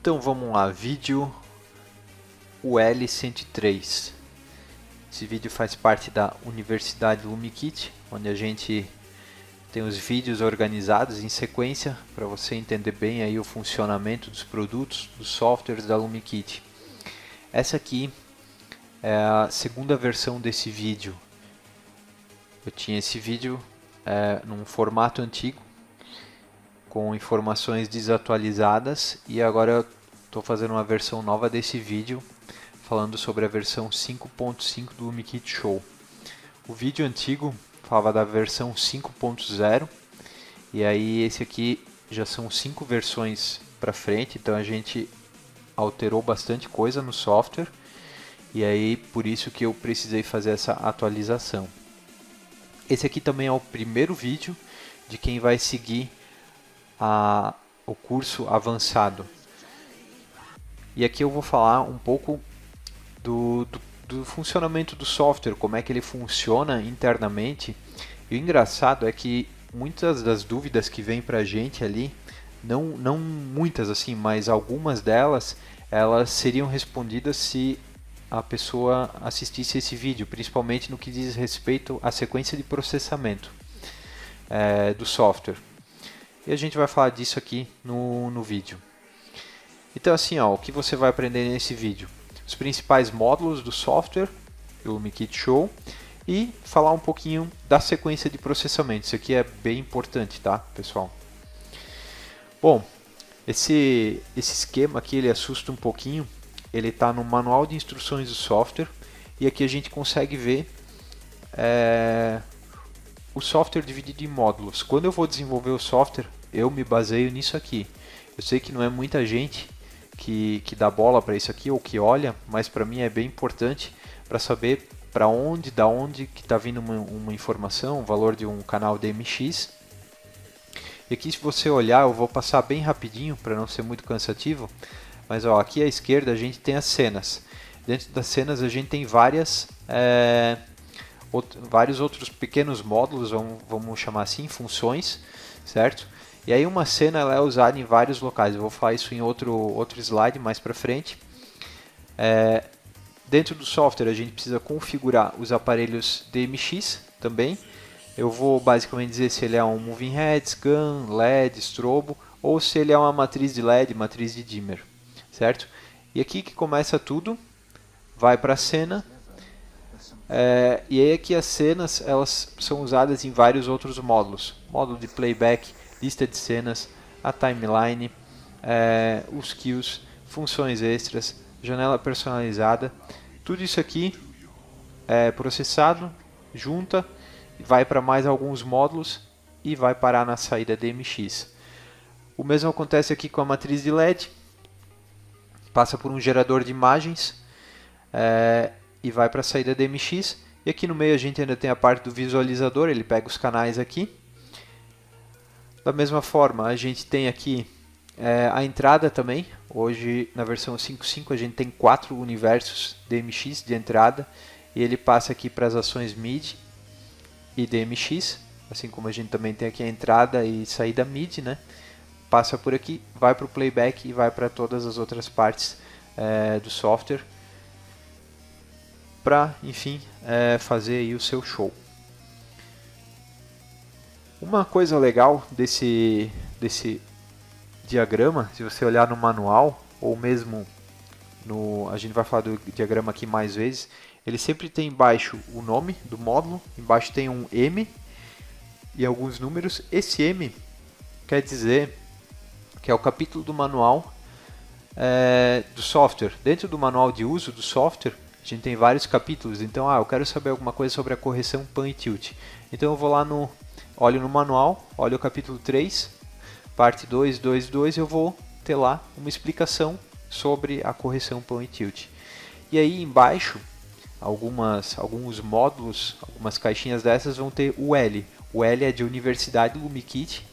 Então vamos lá, vídeo UL103. Esse vídeo faz parte da Universidade LumiKit, onde a gente tem os vídeos organizados em sequência para você entender bem aí o funcionamento dos produtos, dos softwares da LumiKit. Essa aqui é a segunda versão desse vídeo. Eu tinha esse vídeo num formato antigo, com informações desatualizadas, e agora eu estou fazendo uma versão nova desse vídeo, falando sobre a versão 5.5 do LumiKit Show. O vídeo antigo falava da versão 5.0, e aí esse aqui já são 5 versões para frente, então a gente alterou bastante coisa no software, e aí por isso que eu precisei fazer essa atualização. Esse aqui também é o primeiro vídeo de quem vai seguir o curso avançado. E aqui eu vou falar um pouco do funcionamento do software, como é que ele funciona internamente. E o engraçado é que muitas das dúvidas que vêm para a gente ali, não muitas assim, mas algumas delas, elas seriam respondidas se a pessoa assistisse esse vídeo, principalmente no que diz respeito à sequência de processamento do software. E a gente vai falar disso aqui no vídeo. Então assim, o que você vai aprender nesse vídeo? Os principais módulos do software, do LumiKit Show, e falar um pouquinho da sequência de processamento. Isso aqui é bem importante, tá, pessoal? Bom, esse esquema aqui ele assusta um pouquinho. Ele está no manual de instruções do software, e aqui a gente consegue ver o software dividido em módulos. Quando eu vou desenvolver o software, eu me baseio nisso aqui. Eu sei que não é muita gente que dá bola para isso aqui ou que olha, mas para mim é bem importante para saber para onde, da onde que está vindo uma informação, o valor de um canal DMX. E aqui, se você olhar, eu vou passar bem rapidinho para não ser muito cansativo, mas aqui à esquerda a gente tem as cenas. Dentro das cenas a gente tem vários outros pequenos módulos, vamos chamar assim, funções, certo? E aí uma cena ela é usada em vários locais. Eu vou falar isso em outro slide mais para frente. Dentro do software a gente precisa configurar os aparelhos DMX também. Eu vou basicamente dizer se ele é um moving head, scan, LED, strobo, ou se ele é uma matriz de LED, matriz de dimmer, certo? E aqui que começa tudo, vai para a cena. E aí aqui as cenas elas são usadas em vários outros módulos. Módulo de playback, lista de cenas, a timeline, os queues, funções extras, janela personalizada. Tudo isso aqui é processado, junta, vai para mais alguns módulos e vai parar na saída DMX. O mesmo acontece aqui com a matriz de LED. Passa por um gerador de imagens e vai para a saída DMX. E aqui no meio a gente ainda tem a parte do visualizador, ele pega os canais aqui. Da mesma forma, a gente tem aqui a entrada também. Hoje, na versão 5.5, a gente tem 4 universos DMX de entrada. E ele passa aqui para as ações MIDI e DMX. Assim como a gente também tem aqui a entrada e saída MIDI, né? Passa por aqui, vai para o playback e vai para todas as outras partes do software. Para, enfim, fazer aí o seu show. Uma coisa legal desse diagrama, se você olhar no manual, ou mesmo a gente vai falar do diagrama aqui mais vezes, ele sempre tem embaixo o nome do módulo, embaixo tem um M e alguns números. Esse M quer dizer que é o capítulo do manual do software. Dentro do manual de uso do software, a gente tem vários capítulos. Então, eu quero saber alguma coisa sobre a correção pan e tilt. Então eu vou lá olho no manual, olho o capítulo 3, parte 2, 2, 2, eu vou ter lá uma explicação sobre a correção pan e tilt. E aí embaixo, alguns módulos, algumas caixinhas dessas vão ter o L. O L é de Universidade LumiKit,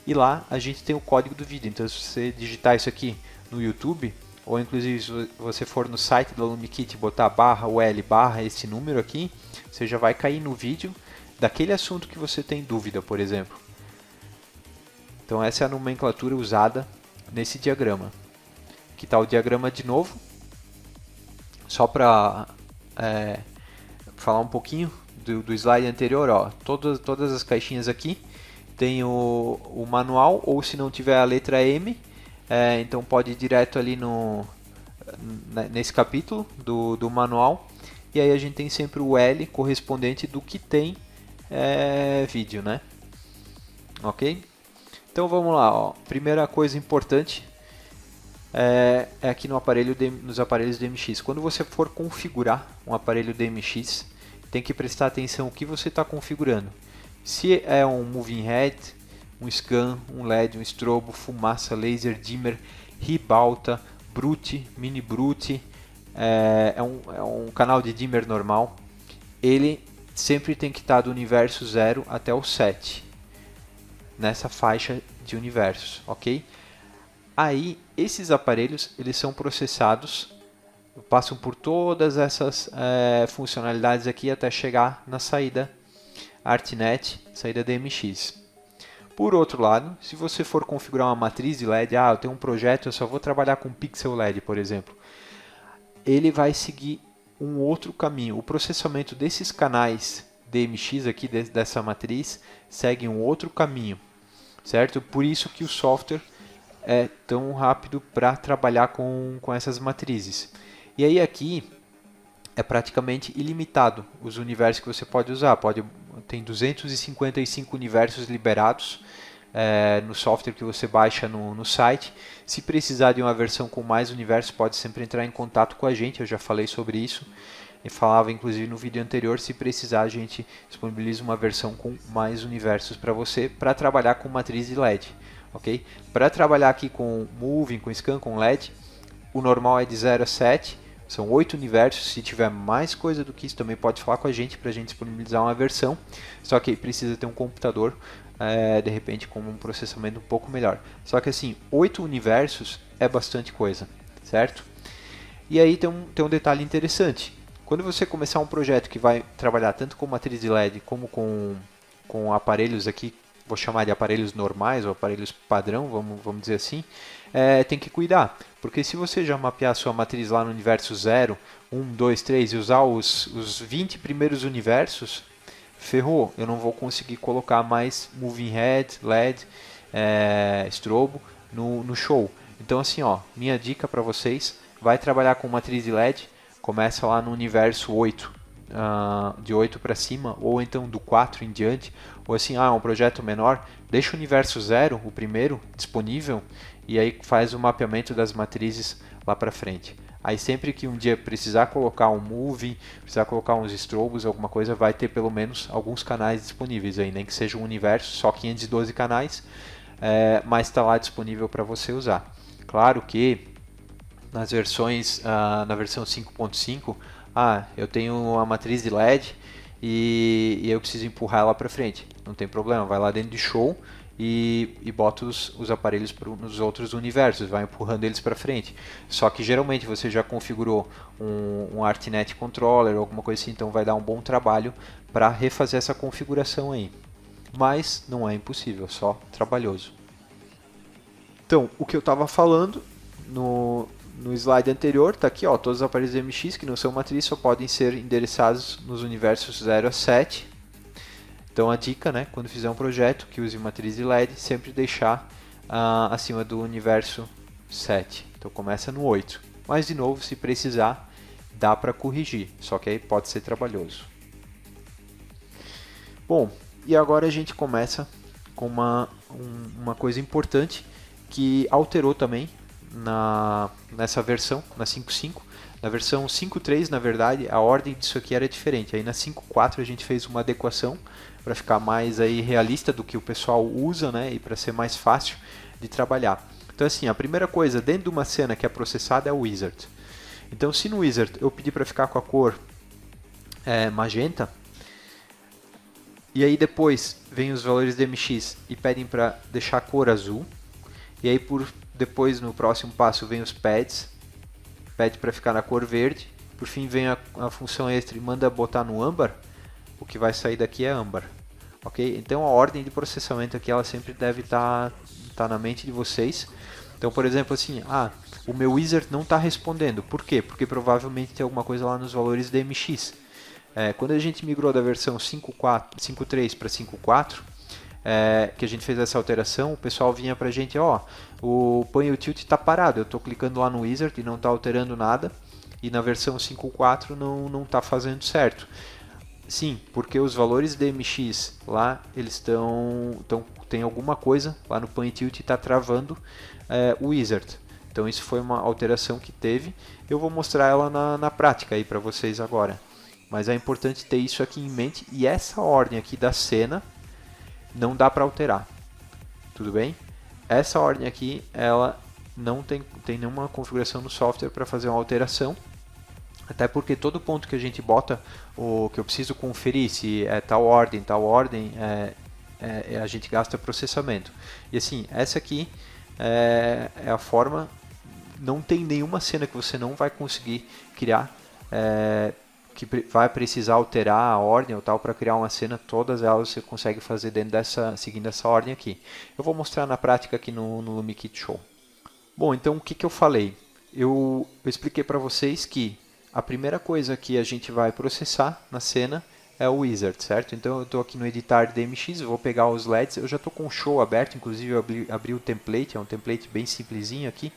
e lá a gente tem o código do vídeo. Então se você digitar isso aqui no YouTube, ou inclusive se você for no site da LumiKit e botar /UL esse número aqui, você já vai cair no vídeo daquele assunto que você tem dúvida, por exemplo. Então essa é a nomenclatura usada nesse diagrama. aqui está o diagrama de novo, só para falar um pouquinho do slide anterior, ó, todas as caixinhas aqui tem o manual, ou se não tiver a letra M, então pode ir direto ali nesse capítulo do manual, e aí a gente tem sempre o L correspondente do que tem vídeo, né? Ok? Então vamos lá, ó. Primeira coisa importante é aqui no nos aparelhos DMX. Quando você for configurar um aparelho DMX, tem que prestar atenção no que você está configurando. Se é um moving head, um scan, um LED, um strobo, fumaça, laser, dimmer, ribalta, brute, mini brute, é um canal de dimmer normal, ele sempre tem que estar do universo 0 até o 7, nessa faixa de universos, ok? Aí, esses aparelhos, eles são processados, passam por todas essas funcionalidades aqui até chegar na saída ArtNet, saída DMX. Por outro lado, se você for configurar uma matriz de LED, eu tenho um projeto, eu só vou trabalhar com pixel LED, por exemplo, ele vai seguir um outro caminho. O processamento desses canais DMX aqui, dessa matriz, segue um outro caminho, certo? Por isso que o software é tão rápido para trabalhar com essas matrizes. E aí aqui é praticamente ilimitado os universos que você pode usar. Tem 255 universos liberados no software que você baixa no site. Se precisar de uma versão com mais universos, pode sempre entrar em contato com a gente. Eu já falei sobre isso. Eu falava inclusive no vídeo anterior, se precisar a gente disponibiliza uma versão com mais universos para você, para trabalhar com matriz de LED. Okay? Para trabalhar aqui com Moving, com Scan, com LED, o normal é de 0 a 7. São 8 universos. Se tiver mais coisa do que isso, também pode falar com a gente para a gente disponibilizar uma versão. Só que precisa ter um computador, de repente com um processamento um pouco melhor. Só que assim, 8 universos é bastante coisa, certo? E aí tem um detalhe interessante. Quando você começar um projeto que vai trabalhar tanto com matriz de LED como com aparelhos aqui, vou chamar de aparelhos normais ou aparelhos padrão, vamos dizer assim, tem que cuidar, porque se você já mapear a sua matriz lá no universo 0, 1, 2, 3 e usar os 20 primeiros universos, ferrou, eu não vou conseguir colocar mais moving head, LED, strobo no show. Então assim, ó, minha dica para vocês, vai trabalhar com matriz de LED, começa lá no universo 8, de 8 para cima, ou então do 4 em diante, ou assim, um projeto menor, deixa o universo 0, o primeiro, disponível, e aí faz o mapeamento das matrizes lá para frente. Aí sempre que um dia precisar colocar um moving, precisar colocar uns strobos, alguma coisa, vai ter pelo menos alguns canais disponíveis aí, nem que seja um universo, só 512 canais, mas está lá disponível para você usar. Claro que nas versões, na versão 5.5, eu tenho a matriz de LED e eu preciso empurrar ela para frente. Não tem problema, vai lá dentro de Show e bota os aparelhos nos outros universos, vai empurrando eles para frente. Só que geralmente você já configurou um ArtNet Controller ou alguma coisa assim, então vai dar um bom trabalho para refazer essa configuração aí. Mas não é impossível, só trabalhoso. Então, o que eu estava falando no slide anterior, está aqui, ó, todos os aparelhos MX que não são matriz só podem ser endereçados nos universos 0 a 7. Então a dica, né, quando fizer um projeto que use matriz de LED, sempre deixar acima do universo 7. Então começa no 8. Mas de novo, se precisar, dá para corrigir, só que aí pode ser trabalhoso. Bom, e agora a gente começa com uma coisa importante que alterou também nessa versão, na 5.5. Na versão 5.3, na verdade, a ordem disso aqui era diferente. Aí na 5.4 a gente fez uma adequação para ficar mais aí realista do que o pessoal usa, né, e para ser mais fácil de trabalhar. Então assim, a primeira coisa dentro de uma cena que é processada é o Wizard. Então se no Wizard eu pedir para ficar com a cor magenta, e aí depois vem os valores de MX e pedem para deixar a cor azul, e aí depois no próximo passo vem os pads, pede para ficar na cor verde, por fim vem a função extra e manda botar no âmbar, o que vai sair daqui é âmbar, ok? Então a ordem de processamento aqui ela sempre deve estar na mente de vocês, Então, por exemplo, assim, o meu wizard não está respondendo. Por quê? Porque provavelmente tem alguma coisa lá nos valores DMX. Quando a gente migrou da versão 5.3 para 5.4, que a gente fez essa alteração, o pessoal vinha para a gente, o Pan e o Tilt está parado, eu estou clicando lá no wizard e não está alterando nada, e na versão 5.4 não está fazendo certo. Sim, porque os valores DMX lá, eles tem alguma coisa lá no Pan e Tilt e está travando o wizard. Então isso foi uma alteração que teve. Eu vou mostrar ela na prática aí para vocês agora. Mas é importante ter isso aqui em mente. E essa ordem aqui da cena não dá para alterar. Tudo bem? Essa ordem aqui, ela não tem nenhuma configuração no software para fazer uma alteração. Até porque todo ponto que a gente bota, o que eu preciso conferir se é tal ordem, a gente gasta processamento. E assim, essa aqui é a forma, não tem nenhuma cena que você não vai conseguir criar, que vai precisar alterar a ordem ou tal para criar uma cena. Todas elas você consegue fazer seguindo essa ordem aqui. Eu vou mostrar na prática aqui no LumiKit Show. Bom, então o que eu falei? Eu expliquei para vocês que a primeira coisa que a gente vai processar na cena é o wizard, certo? Então eu estou aqui no editar DMX, vou pegar os LEDs, eu já estou com o show aberto, inclusive eu abri o template, é um template bem simplesinho aqui,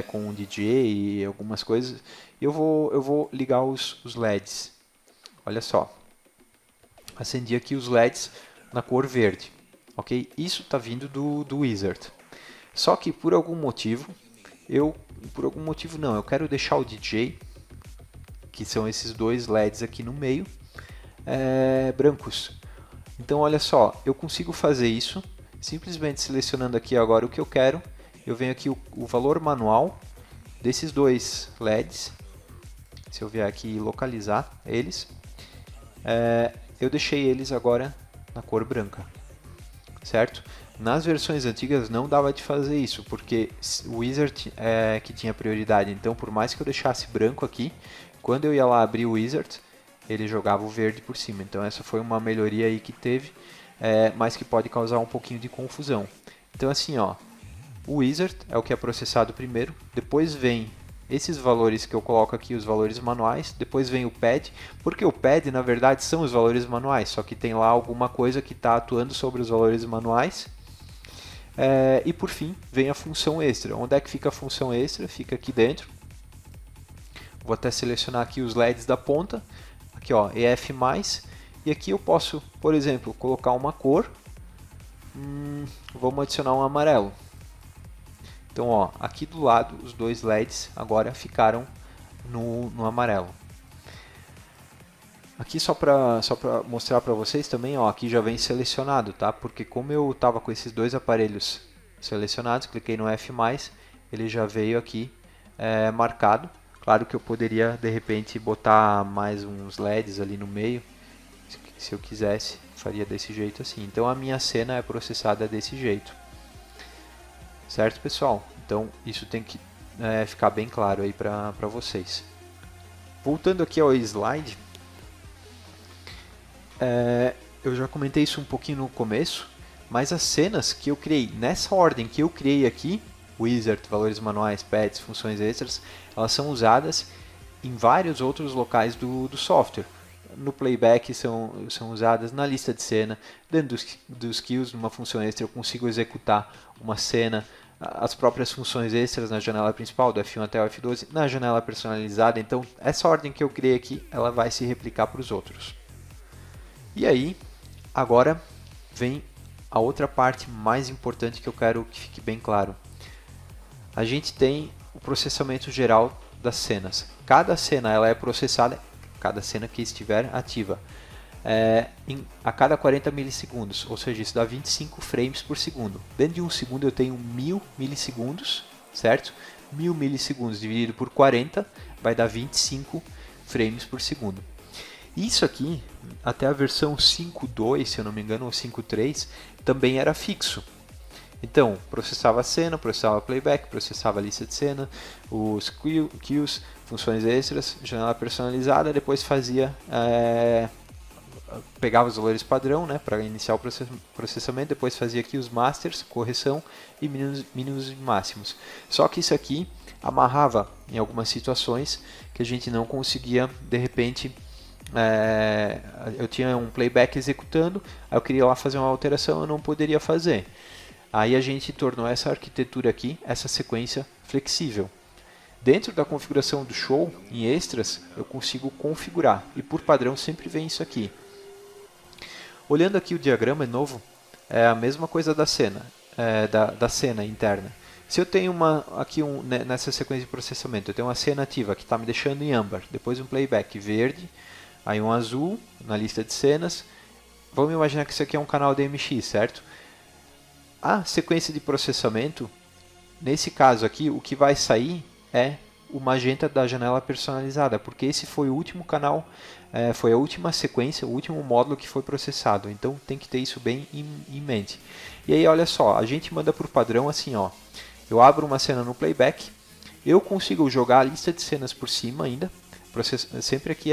com um DJ e algumas coisas. Eu vou ligar os LEDs. Olha só, acendi aqui os LEDs na cor verde, ok? Isso está vindo do wizard. Só que por algum motivo, eu quero deixar o DJ, que são esses dois LEDs aqui no meio, brancos. Então olha só, eu consigo fazer isso simplesmente selecionando aqui agora o que eu quero. Eu venho aqui o valor manual desses dois LEDs. Se eu vier aqui e localizar eles, eu deixei eles agora na cor branca, certo? Nas versões antigas não dava de fazer isso, porque o wizard que tinha prioridade. Então, por mais que eu deixasse branco aqui, quando eu ia lá abrir o wizard, ele jogava o verde por cima. Então essa foi uma melhoria aí que teve, mas que pode causar um pouquinho de confusão. Então assim, o wizard é o que é processado primeiro, depois vem esses valores que eu coloco aqui, os valores manuais, depois vem o pad, porque o pad na verdade são os valores manuais, só que tem lá alguma coisa que está atuando sobre os valores manuais. E por fim vem a função extra. Onde é que fica a função extra? Fica aqui dentro. Vou até selecionar aqui os LEDs da ponta, aqui EF+, e aqui eu posso, por exemplo, colocar uma cor, vamos adicionar um amarelo. Então aqui do lado os dois LEDs agora ficaram no amarelo. Aqui só para mostrar para vocês também, aqui já vem selecionado, tá? Porque como eu estava com esses dois aparelhos selecionados, cliquei no F+, ele já veio aqui marcado. Claro que eu poderia, de repente, botar mais uns LEDs ali no meio. Se eu quisesse, faria desse jeito assim. Então a minha cena é processada desse jeito. Certo, pessoal? Então isso tem que ficar bem claro aí para vocês. Voltando aqui ao slide, eu já comentei isso um pouquinho no começo, mas as cenas que eu criei, nessa ordem que eu criei aqui, wizard, valores manuais, pads, funções extras, elas são usadas em vários outros locais do software. No playback são usadas, na lista de cena, dentro dos queues, numa função extra eu consigo executar uma cena, as próprias funções extras na janela principal, do F1 até o F12, na janela personalizada. Então essa ordem que eu criei aqui, ela vai se replicar para os outros. E aí, agora vem a outra parte mais importante que eu quero que fique bem claro. A gente tem o processamento geral das cenas. Cada cena ela é processada, cada cena que estiver ativa, a cada 40 milissegundos, ou seja, isso dá 25 frames por segundo. Dentro de um segundo eu tenho 1000 milissegundos, certo? 1000 milissegundos dividido por 40 vai dar 25 frames por segundo. Isso aqui, até a versão 5.2, se eu não me engano, ou 5.3, também era fixo. Então, processava a cena, processava playback, processava a lista de cena, os queues, funções extras, janela personalizada, depois fazia pegava os valores padrão, né, para iniciar o processamento, depois fazia aqui os masters, correção e mínimos e máximos. Só que isso aqui amarrava em algumas situações que a gente não conseguia, de repente, eu tinha um playback executando, aí eu queria lá fazer uma alteração, eu não poderia fazer. Aí a gente tornou essa arquitetura aqui, essa sequência flexível. Dentro da configuração do show, em extras, eu consigo configurar, e por padrão sempre vem isso aqui. Olhando aqui o diagrama de novo, é a mesma coisa da cena, da cena interna. Se eu tenho nessa sequência de processamento, eu tenho uma cena ativa que está me deixando em âmbar, depois um playback verde, aí um azul na lista de cenas. Vamos imaginar que isso aqui é um canal DMX, certo? A sequência de processamento, nesse caso aqui, o que vai sair é o magenta da janela personalizada, porque esse foi o último canal, foi a última sequência, o último módulo que foi processado. Então tem que ter isso bem em mente. E aí olha só, a gente manda por padrão assim, ó. Eu abro uma cena no playback, eu consigo jogar a lista de cenas por cima ainda, sempre aqui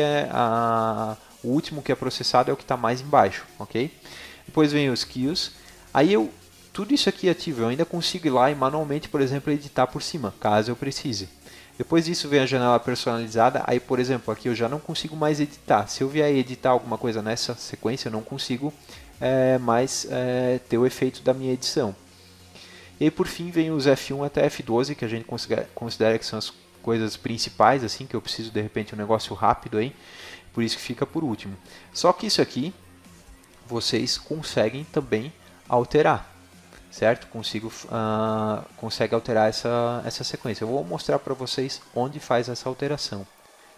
o último que é processado é o que está mais embaixo, ok? Depois vem os queues, aí tudo isso aqui é ativo, eu ainda consigo ir lá e manualmente, por exemplo, editar por cima, caso eu precise. Depois disso vem a janela personalizada, aí por exemplo, aqui eu já não consigo mais editar. Se eu vier editar alguma coisa nessa sequência, eu não consigo mais ter o efeito da minha edição. E aí, por fim, vem os F1 até F12, que a gente considera que são as coisas principais, assim, que eu preciso de repente um negócio rápido aí, por isso que fica por último. Só que isso aqui vocês conseguem também alterar, certo? Consegue alterar essa sequência. Eu vou mostrar para vocês onde faz essa alteração.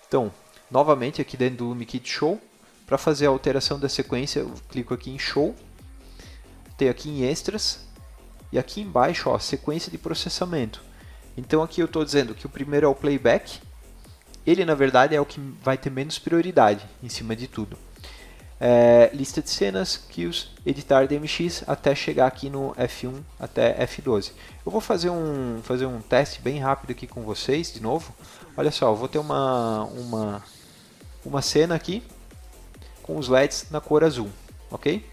Então, novamente aqui dentro do LumiKit Show, para fazer a alteração da sequência, eu clico aqui em Show, tenho aqui em Extras, e aqui embaixo, ó, sequência de processamento. Então aqui eu estou dizendo que o primeiro é o playback, ele na verdade é o que vai ter menos prioridade em cima de tudo. Lista de cenas, queues, editar DMX até chegar aqui no F1 até F12. Eu vou fazer um teste bem rápido aqui com vocês de novo. Olha só, eu vou ter uma cena aqui com os LEDs na cor azul, ok?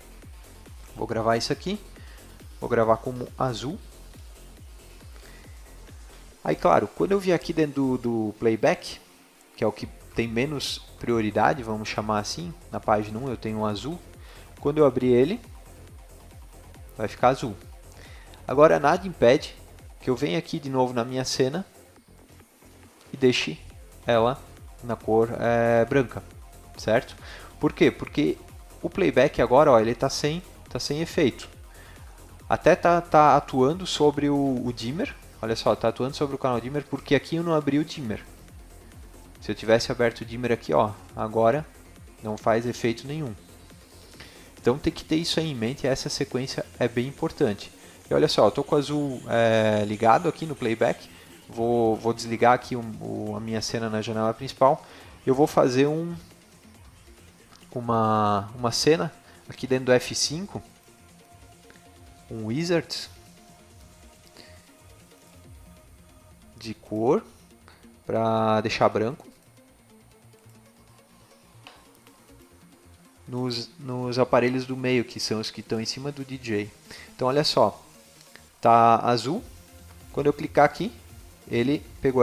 Vou gravar isso aqui, vou gravar como azul. Aí claro, quando eu vier aqui dentro do playback, que é o que tem menos prioridade, vamos chamar assim, na página 1 eu tenho um azul, quando eu abrir ele, vai ficar azul. Agora nada impede que eu venha aqui de novo na minha cena e deixe ela na cor branca, certo? Por quê? Porque o playback agora, ó, ele está sem efeito. Até tá atuando sobre o dimmer, olha só, está atuando sobre o canal dimmer porque aqui eu não abri o dimmer. Se eu tivesse aberto o dimmer aqui, ó, agora não faz efeito nenhum. Então tem que ter isso aí em mente, essa sequência é bem importante. E olha só, eu estou com o azul ligado aqui no playback, vou desligar aqui a minha cena na janela principal. Eu vou fazer uma cena aqui dentro do F5, um wizard de cor para deixar branco. Nos aparelhos do meio, que são os que estão em cima do DJ. Então olha só, tá azul. Quando eu clicar aqui, ele pegou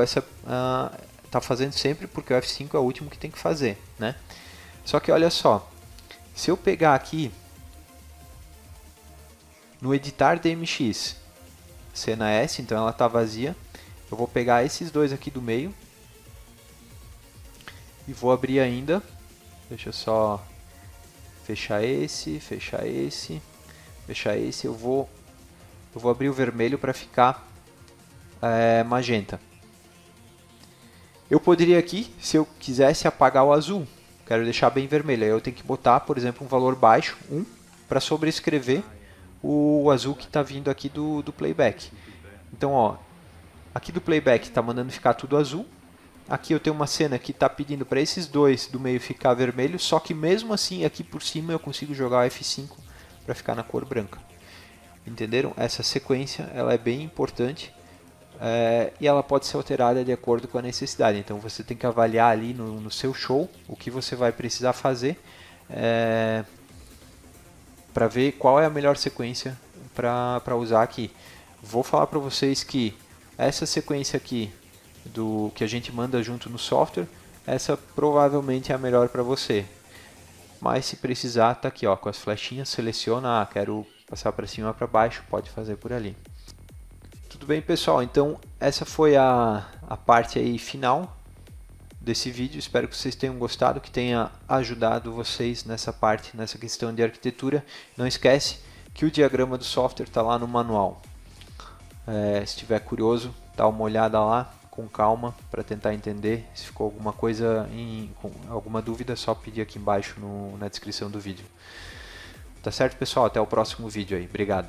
tá fazendo sempre porque o F5 é o último que tem que fazer, né? Só que olha só, se eu pegar aqui no editar DMX, cena S, então ela tá vazia, eu vou pegar esses dois aqui do meio e vou abrir ainda, deixa eu só fechar esse, fechar esse, fechar esse, eu vou abrir o vermelho para ficar magenta. Eu poderia aqui, se eu quisesse, apagar o azul, quero deixar bem vermelho, aí eu tenho que botar, por exemplo, um valor baixo, 1, para sobrescrever o azul que está vindo aqui do playback. Então, ó, aqui do playback está mandando ficar tudo azul. Aqui eu tenho uma cena que está pedindo para esses dois do meio ficar vermelho, só que mesmo assim aqui por cima eu consigo jogar o F5 para ficar na cor branca. Entenderam? Essa sequência ela é bem importante e ela pode ser alterada de acordo com a necessidade. Então você tem que avaliar ali no seu show o que você vai precisar fazer para ver qual é a melhor sequência para usar aqui. Vou falar para vocês que essa sequência aqui do que a gente manda junto no software, essa provavelmente é a melhor para você. Mas se precisar, tá aqui ó, com as flechinhas, seleciona, quero passar para cima ou para baixo, pode fazer por ali. Tudo bem, pessoal? Então essa foi a parte aí final desse vídeo. Espero que vocês tenham gostado, que tenha ajudado vocês nessa parte, nessa questão de arquitetura. Não esquece que o diagrama do software está lá no manual. Se estiver curioso, dá uma olhada lá com calma para tentar entender. Se ficou alguma coisa, alguma dúvida, é só pedir aqui embaixo na descrição do vídeo. Tá certo, pessoal? Até o próximo vídeo aí. Obrigado.